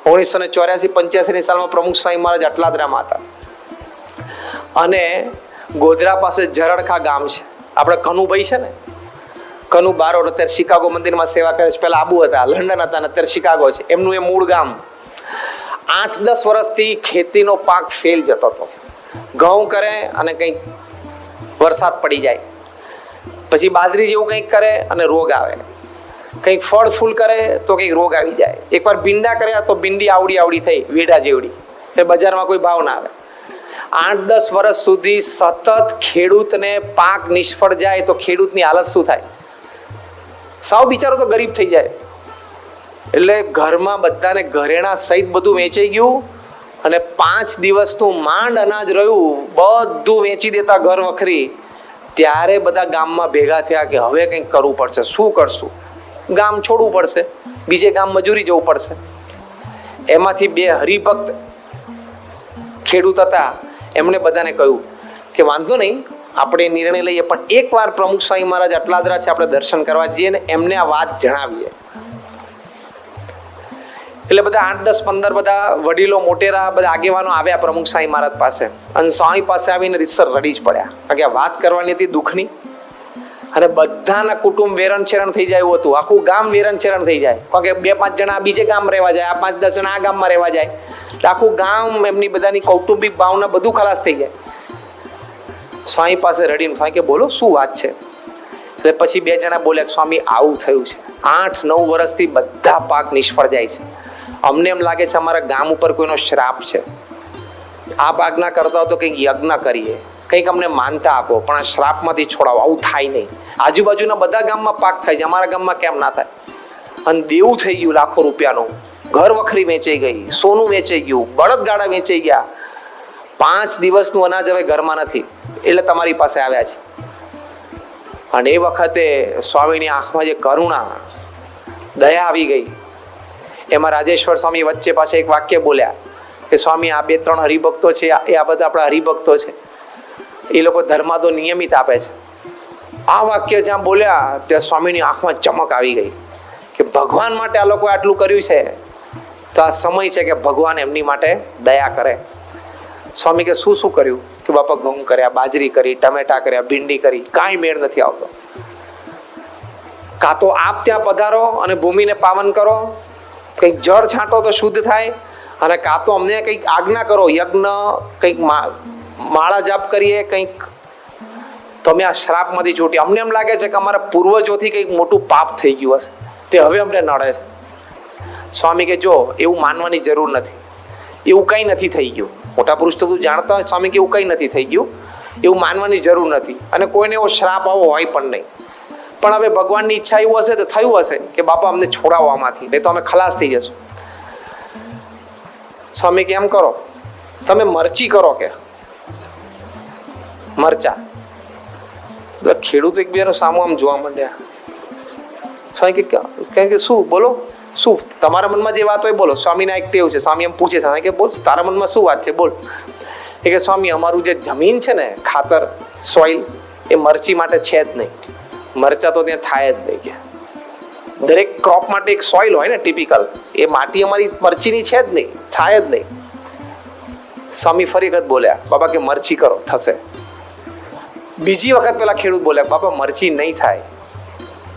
1984-85 સાલમાં પ્રમુખ સ્વામી મહારાજ અટલાદરામાં હતા અને ગોધરા પાસે જરડખા ગામ છે, આપણે કનુભાઈ છે ને, કનુ બારોટ અત્યારે શિકાગો મંદિરમાં સેવા કરે છે, પહેલા આબુ હતા, લંડન હતા અને અત્યારે શિકાગો છે, એમનું એ મૂળ ગામ. 8-10 વર્ષથી ખેતીનો પાક ફેલ જતો હતો. ઘઉં કરે અને કંઈક વરસાદ પડી જાય, પછી બાજરી જેવું કંઈક કરે અને રોગ આવે, કંઈક ફળ ફૂલ કરે તો કંઈક રોગ આવી જાય, એકવાર ભીંડા કર્યા તો ભીંડી આવડી થઈ વેઢા જેવડી, તે બજારમાં કોઈ ભાવ ના આવે. 8-10 વર્ષ સુધી સતત ખેડૂતને પાક નિષ્ફળ જાય તો ખેડૂતની હાલત શું થાય? સાવ બિચારો તો ગરીબ થઈ જાય. એટલે ઘરમાં બધાને ઘરેણા સહિત બધું વેચાઈ ગયું અને 5 દિવસનું માંડ અનાજ રહ્યું, બધું વેચી દેતા ઘર વખરી. ત્યારે બધા ગામમાં ભેગા થયા કે હવે કંઈક કરવું પડશે. શું કરશું? ગામ છોડવું પડશે, બીજે ગામ મજૂરી જવું પડશે. એમાંથી 2 હરિભક્ત ખેડૂત હતા, એમણે બધાને કહ્યું કે વાંધો નહીં, આપણે નિર્ણય લઈએ, પણ એકવાર પ્રમુખ સ્વામી મહારાજ અટલાદરા છે, આપણે દર્શન કરવા જઈએ ને એમને આ વાત જણાવીએ. એટલે બધા 8-10-15 બધા વડીલો મોટેરા બધા આગેવાનો આવ્યા પ્રમુખ સ્વામી મહારાજ પાસે અને સ્વામી પાસે આવીને રીતસર રડી જ પડ્યા, કારણ કે વાત કરવાની હતી દુઃખની અને બધાના કુટુંબ વેરણ થઈ જાય એવું હતું. આખું ગામ વેરણ થઈ જાય, કારણ કે 2-5 જણા બીજે ગામ રહેવા જાય, આ 5-10 જણા આ ગામમાં રહેવા જાય, એટલે આખું ગામ એમની બધાની કૌટુંબિક ભાવના બધું ખલાસ થઈ જાય. સ્વામી પાસે રડીને સ્વામી કે બોલો શું વાત છે? એટલે પછી 2 જણા બોલ્યા, સ્વામી આવું થયું છે, 8-9 વર્ષથી બધા પાક નિષ્ફળ જાય છે, અમને એમ લાગે છે અમારા ગામ ઉપર કોઈનો શ્રાપ છે, આ પાક ના કરતા હોય તો કંઈક યજ્ઞ કરીએ, કંઈક અમને માનતા આપો, પણ આ શ્રાપમાંથી છોડાવો, આવું થાય નહીં. આજુબાજુના બધા ગામમાં પાક થાય છે, અમારા ગામમાં કેમ ના થાય? અને દેવું થઈ ગયું લાખો રૂપિયાનું, ઘર વખરી વેચાઈ ગઈ, સોનું વેચાઈ ગયું, બળદગાડા વેચાઈ ગયા, 5 દિવસનું અનાજ હવે ઘરમાં નથી, એટલે તમારી પાસે આવ્યા છે. અને એ વખતે સ્વામીની આંખમાં જે કરુણા, દયા આવી ગઈ. એમાં રાજેશ્વર સ્વામી વચ્ચે પાછા એક વાક્ય બોલ્યા કે સ્વામી આ 2-3 હરિભક્તો છે, એ આ બધા આપણા હરિભક્તો છે, એ લોકો ધર્માદો નિયમિત આપે છે. આ વાક્ય જ્યાં બોલ્યા ત્યાં સ્વામીની આંખમાં ચમક આવી ગઈ કે ભગવાન માટે આ લોકોએ આટલું કર્યું છે, તો આ સમય છે કે ભગવાન એમની માટે દયા કરે. સ્વામી કે શું કર્યું? કે બાપા ઘઉં કર્યા, બાજરી કરી, ટમેટા કર્યા, ભીંડી કરી, કાંઈ મેળ નથી આવતો. કાં તો આપ ત્યાં પધારો અને ભૂમિને પાવન કરો, કંઈક જળ છાંટો તો શુદ્ધ થાય, અને કાં તો અમને કંઈક આજ્ઞા કરો, યજ્ઞ, કંઈક માળા જાપ કરીએ, કંઈક તો અમે આ શ્રાપમાંથી છૂટીએ. અમને એમ લાગે છે કે અમારા પૂર્વજોથી કંઈક મોટું પાપ થઈ ગયું હશે, તે હવે અમને નડે છે. સ્વામી કે જો એવું માનવાની જરૂર નથી, એવું કંઈ નથી થઈ ગયું. મોટા પુરુષ તો તું જાણતા હોય. સ્વામી કે એવું કંઈ નથી થઈ ગયું, એવું માનવાની જરૂર નથી, અને કોઈને એવો શ્રાપ આવો હોય પણ નહીં. પણ હવે ભગવાનની ઈચ્છા એવું હશે તો થયું હશે કે બાપા અમને છોડાવો આમાંથી, નહીં તો અમે ખલાસ થઈ જશું. સ્વામી કે એમ કરો, તમે મરચી કરો, કે મરચા. ખેડૂત એકબીજાનો સામો આમ જોવા માંડ્યા. સ્વામી કે શું બોલો, શું તમારા મનમાં જે વાત હોય બોલો. સ્વામીના એક તેવું છે, સ્વામી એમ પૂછે છે કે બોલ તારા મનમાં શું વાત છે, બોલ. એ કે સ્વામી અમારું જે જમીન છે ને, ખાતર, સોઇલ, એ મરચી માટે છે જ નહીં, મરચા તો ત્યાં થાય જ નહીં. કે દરેક ક્રોપ માટે એક સોઇલ હોય ને ટિપિકલ, એ માટી અમારી મરચીની છે જ નહીં, થાય જ નહીં. સ્વામી ફરી વખત બોલ્યા, બાબા કે મરચી કરો, થશે. બીજી વખત પેલા ખેડૂત બોલ્યા, બાબા મરચી નહીં થાય,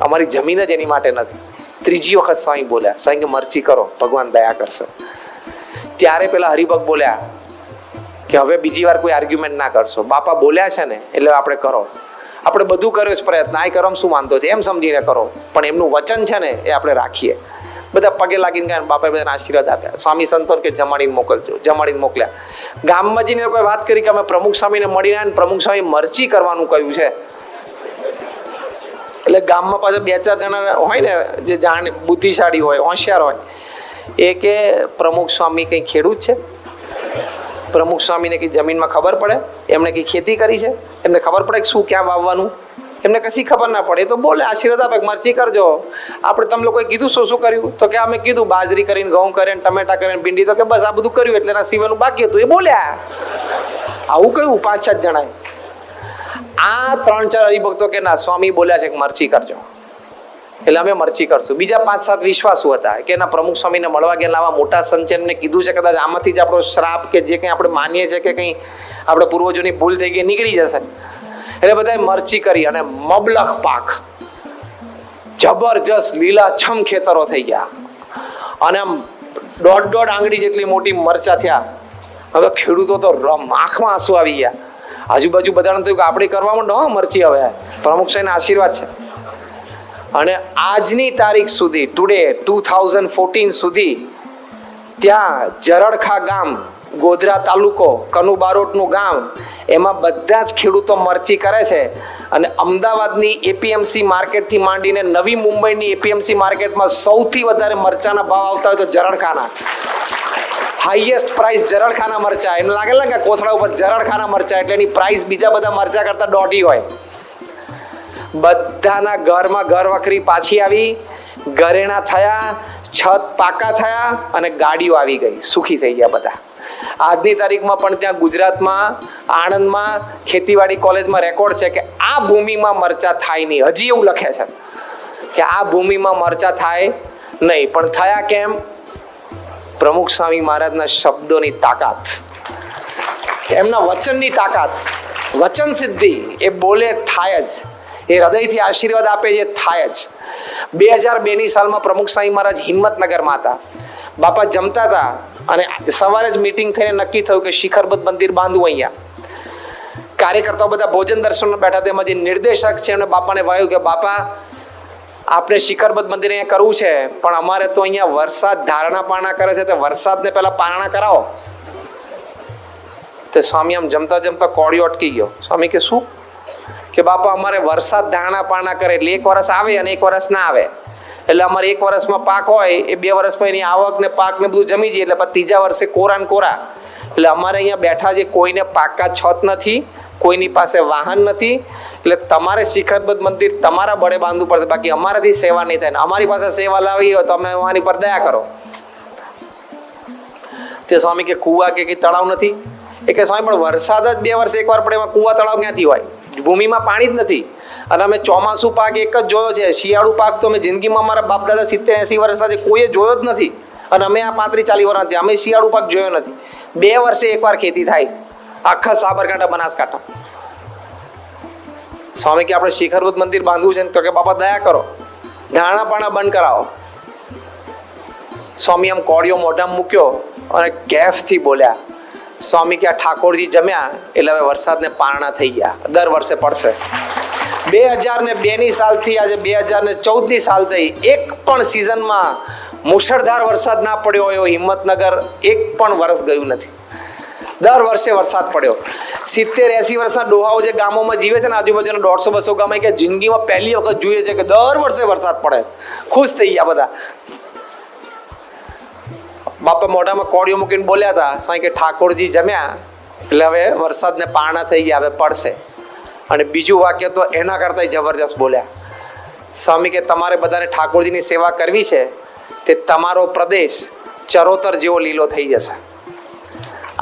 અમારી જમીન જ એની માટે નથી. ત્રીજી વખત સ્વામી બોલ્યા, સ્વામી કે મરચી કરો, ભગવાન દયા કરશે. ત્યારે પેલા હરિભક્ત બોલ્યા કે હવે બીજી વાર કોઈ આર્ગ્યુમેન્ટ ના કરશો, બાપા બોલ્યા છે ને એટલે આપણે કરો. આપણે બધું કર્યો છે પ્રયત્ન, આ કરવામાં શું વાંધો છે, એમ સમજીને કરો, પણ એમનું વચન છે ને એ આપણે રાખીએ. બધા પગે લાગીને ગયા, બાપાએ બધાને આશીર્વાદ આપ્યા. સ્વામી સંતોન કે જમાડીને મોકલજો, જમાડીને મોકલ્યા. ગામમાં જઈને કોઈ વાત કરી કે અમે પ્રમુખ સ્વામીને મળીને આવ્યા, પ્રમુખ સ્વામી મરચી કરવાનું કહ્યું છે. એટલે ગામમાં પાછા 2-4 જણા હોય ને જે જાણ બુદ્ધિશાળી હોય, હોશિયાર હોય, એ કે પ્રમુખ સ્વામી કંઈ ખેડૂત છે, પ્રમુખ સ્વામીને કંઈ જમીનમાં ખબર પડે, એમણે કંઈ ખેતી કરી છે, એમને ખબર પડે કે શું ક્યાં વાવવાનું, એમને કશી ખબર ના પડે. તો બોલે આશીર્વાદ આપે મરચી કરજો. આપણે તમે લોકોએ કીધું શું કર્યું, તો કે અમે કીધું બાજરી કરીને, ઘઉં કરીને, ટમેટા કરીને, ભીંડી, તો કે બસ આ બધું કર્યું, એટલે એના સિવાયનું બાકી હતું એ બોલ્યા. આવું કહ્યું 5-6 જણાએ. આ 3-4 હરિભક્તો કે ના, સ્વામી બોલ્યા છે કે મરચી કરજો. એટલે અમે મરચી કરશું. બીજા 5-7 વિશ્વાસુ હતા કે એના પ્રમુખ સ્વામીને મળવા ગયા, આવા મોટા સંત છે, એમને કીધું છે કદાચ આમાંથી જ આપણો શ્રાપ કે જે કંઈ આપણે માનીએ છીએ કે કંઈ આપણે પૂર્વજોની ભૂલ થઈ ગઈ નીકળી જશે. એટલે બધાએ મરચી કરી અને મબલખ પાક, જબરજસ્ત લીલાછમ ખેતરો થઈ ગયા અને આમ 1.5 આંગળી જેટલી મોટી મરચા થયા. હવે ખેડૂતો તો આંખમાં આંસુ આવી ગયા. આજુબાજુ બધાને થયું કે આપણે કરવા માંડો મરચી. હવે પ્રમુખ સાહેબના આશીર્વાદ છે. અને આજની તારીખ સુધી, ટુડે 2014 સુધી, ત્યાં જરડખા ગામ, ગોધરા તાલુકો, કનુ બારોટનું ગામ, એમાં બધા જ ખેડૂતો મરચી કરે છે. અને અમદાવાદની એપીએમસી માર્કેટથી માંડીને નવી મુંબઈની એપીએમસી માર્કેટમાં સૌથી વધારે મરચાના ભાવ આવતા હોય તો જરડખાના. હાઈએસ્ટ પ્રાઇસ જરડખાના મરચા. એમ લાગે ને કે કોથળા ઉપર જરડખાના મરચા એટલે એની પ્રાઇસ બીજા બધા મરચા કરતા દોઢી હોય. બધાના ઘરમાં ઘર વખરી પાછી આવી, ઘરેણા થયા, છત પાકા થયા અને ગાડીઓ આવી ગઈ. સુખી થઈ ગયા બધા. આજની તારીખમાં પણ ત્યાં ગુજરાતમાં આણંદમાં ખેતીવાડી કોલેજમાં રેકોર્ડ છે કે આ ભૂમિમાં મરચા થાય નહીં. હજી એવું લખે છે કે આ ભૂમિમાં મરચા થાય નહીં. પણ થયા કેમ? પ્રમુખ સ્વામી મહારાજના શબ્દોની તાકાત, એમના વચનની તાકાત, વચન સિદ્ધિ. એ બોલે થાય જ, એ હૃદયથી આશીર્વાદ આપે છે, થાય જ. 2002ની સાલમાં પ્રમુખ સ્વામી મહારાજ હિંમતનગરમાં હતા. બાપા જમતા હતા અને સવારે જ મીટિંગ થઈને નક્કી થયું કે શિખરબદ્ધ મંદિર બાંધવું અહીંયા. કાર્યકર્તાઓ બધા ભોજન દર્શનમાં બેઠા. તેમાં જે નિર્દેશક છે એમણે બાપાને વાયું કે બાપા આપણે શિખરબદ્ધ મંદિર અહીંયા કરવું છે, પણ અમારે તો અહીંયા વરસાદ ધારણા પારણા કરે છે, તો વરસાદને પહેલા પારણા કરાવો. તે સ્વામી આમ જમતા જમતા કોળીઓ અટકી ગયો. સ્વામી કે શું? કે બાપા અમારે વરસાદ ધારણા પારણા કરે એટલે 1 વર્ષ આવે અને 1 વર્ષ ના આવે. એટલે અમારે 1 વર્ષમાં પાક હોય એ 2 વર્ષમાં એની આવક ને પાક ને બધું જમી જાય. એટલે ત્રીજા વર્ષે કોરા ને કોરા. એટલે અમારે અહીંયા બેઠા છે, કોઈને પાકા છત નથી, કોઈની પાસે વાહન નથી. એટલે તમારે શિખરબદ્ધ મંદિર તમારા બળે બાંધવું પડશે, બાકી અમારાથી સેવા નહીં થાય. અમારી પાસે સેવા લાવી હોય તો અમે અમારી પર દયા કરો. તે સ્વામી કે કુવા કે તળાવ નથી? એ કે સ્વામી પણ વરસાદ જ 2 વર્ષે 1 વાર પડે, એમાં કુવા તળાવ ક્યાંથી હોય? ભૂમિમાં પાણી જ નથી. અને અમે ચોમાસું પાક એક જ જોયો છે, શિયાળુ પાક તો અમે જિંદગીમાં અમારા બાપ દાદા 70-80 વર્ષના છે કોઈએ જોયો જ નથી. અને અમે આ 35-40 વર્ષના અમે શિયાળુ પાક જોયો નથી. 2 વર્ષે 1 વાર ખેતી થાય આખા સાબરકાંઠા બનાસકાંઠા. સ્વામી કે આપણે શિખરબદ્ધ મંદિર બાંધવું છે તો કે બાપા દયા કરો, ધારણા પાણા બંધ કરાવો. સ્વામી આમ કોળીઓ મોઢામાં મૂક્યો અને કેફથી બોલ્યા. સ્વામી કે આ ઠાકોરજી જમ્યા એટલે હવે વરસાદને પારણા થઈ ગયા, દર વર્ષે પડશે. 2002ની સાલથી આજે 2014ની સાલ થઈ, એક પણ સિઝનમાં મુશળધાર વરસાદ ના પડ્યો એવો હિંમતનગર એક પણ વર્ષ ગયું નથી. દર વર્ષે વરસાદ પડ્યો. 70-80 વર્ષના ડોહાઓ જે ગામોમાં જીવે છે ને, આજુબાજુના 150-200 ગામ, કે જિંદગીમાં પહેલી વખત જોઈએ છે કે દર વર્ષે વરસાદ પડે. ખુશ થઈ ગયા બધા. બાપા મોઢામાં કોળીઓ મૂકીને બોલ્યા હતા, સાંઈ કે ઠાકોરજી જમ્યા એટલે હવે વરસાદને પારણા થઈ ગયા, હવે પડશે. અને બીજું વાક્ય તો એના કરતાં જબરજસ્ત બોલ્યા. સ્વામી કે તમારે બધાને ઠાકોરજીની સેવા કરવી છે, તે તમારો પ્રદેશ ચરોતર જેવો લીલો થઈ જશે.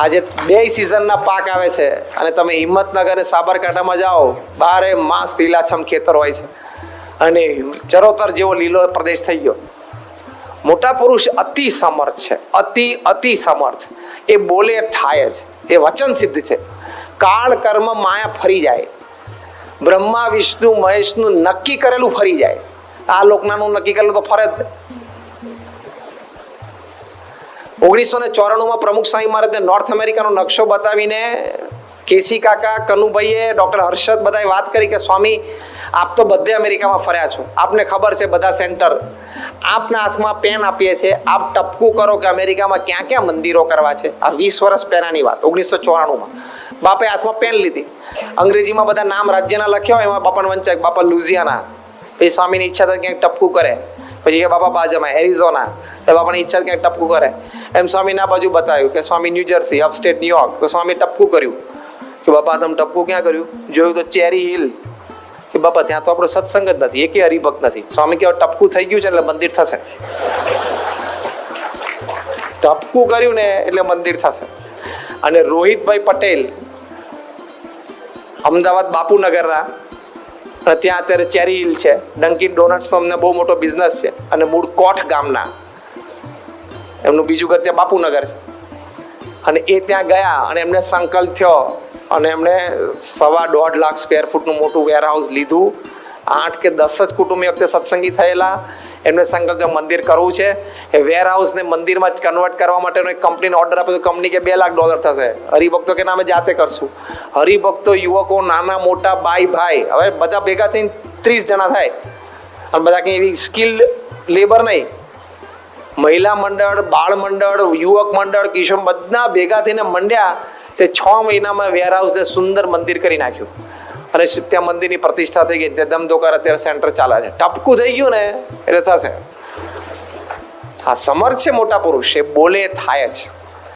આજે 2 સિઝનના પાક આવે છે અને તમે હિંમતનગર અને સાબરકાંઠામાં જાઓ, 12 માસ લીલાછમ ખેતર હોય છે અને ચરોતર જેવો લીલો પ્રદેશ થઈ ગયો. મોટા પુરુષ અતિ સમર્થ છે, અતિ સમર્થ. એ બોલે થાય જ, એ વચન સિદ્ધ છે. કાળ કર્મ માયા ફરી જાય. બ્રહ્મા વિષ્ણુ મહેશનું નક્કી કરેલું ફરી જાય. આ લોકનાનું નક્કી કરેલું તો ફરે જ. 1994માં પ્રમુખ સ્વામી મહારાજને નોર્થ અમેરિકાનો નકશો બતાવીને કેસી કાકા, કનુભાઈએ, ડૉક્ટર હર્ષદ બધાએ વાત કરી કે સ્વામી આપ તો બધે અમેરિકામાં ફર્યા છો, આપને ખબર છે બધા સેન્ટર. આપના હાથમાં પેન આપીએ છીએ, આપ ટપકું કરો કે અમેરિકામાં ક્યાં ક્યાં મંદિરો કરવા છે. આ 20 વર્ષ પહેલાંની વાત, 1994માં બાપાએ હાથમાં પેન લીધી. અંગ્રેજીમાં બધા નામ રાજ્યના લખ્યા હોય, એમાં બાપાને વંચાય બાપા લુઝિયાના. પછી સ્વામીની ઈચ્છા થાય ક્યાંક ટપકું કરે. પછી કે બાપા બાજુમાં એરિઝોના, એ બાપાની ઈચ્છા ક્યાંક ટપકું કરે. એમ સ્વામીના બાજુ બતાવ્યું કે સ્વામી ન્યૂજર્સી, અપસ્ટેટ ન્યુયોર્ક. તો સ્વામી ટપકું કર્યું કે બાપા તમે ટપકું ક્યાં કર્યું? જોયું તો ચેરી હિલ. કે બાપા ત્યાં તો આપણો સત્સંગ જ નથી, એકે હરિભક્ત નથી. સ્વામી કે ટપકું થઈ ગયું છે એટલે મંદિર થશે. ટપકું કર્યું ને એટલે મંદિર થશે. અને રોહિતભાઈ પટેલ અમદાવાદ બાપુનગરના, અને ત્યાં અત્યારે ચેરી હિલ છે. ડંકિન ડોનટ્સનો અમને બહુ મોટો બિઝનેસ છે. અને મૂળ કોઠ ગામના, એમનું બીજું ઘર ત્યાં બાપુનગર છે. અને એ ત્યાં ગયા અને એમને સંકલ્પ થયો અને એમણે 1.5 લાખ સ્ક્વેર ફૂટનું મોટું વેરહાઉસ લીધું. 8 કે 10 જ કુટુંબ એ વખતે સત્સંગી થયેલા. એમને સંકલ્પ થયો મંદિર કરવું છે. એ વેરહાઉસને મંદિરમાં જ કન્વર્ટ કરવા માટેનો એક કંપનીને ઓર્ડર આપ્યો તો કંપની કે $2 લાખ થશે. હરિભક્તો કે નામે જાતે કરશું. હરિભક્તો, યુવકો, નાના મોટા, ભાઈ, હવે બધા ભેગા થઈને 30 જણા થાય. અને બધા કંઈ એવી સ્કિલ્ડ લેબર નહીં. મહિલા મંડળ, બાળ મંડળ, યુવક મંડળ, કિશોર બધા ભેગા થઈને મંડ્યા. તે 6 મહિનામાં વેરહાઉસને સુંદર મંદિર કરી નાખ્યું. અને ત્યાં મંદિરની પ્રતિષ્ઠા થઈ ગઈ. ધમધોકાર અત્યારે સેન્ટર ચાલે છે. ટપકું થઈ ગયું ને એટલે થશે. આ સમર્થ છે મોટા પુરુષ, એ બોલે થાય જ.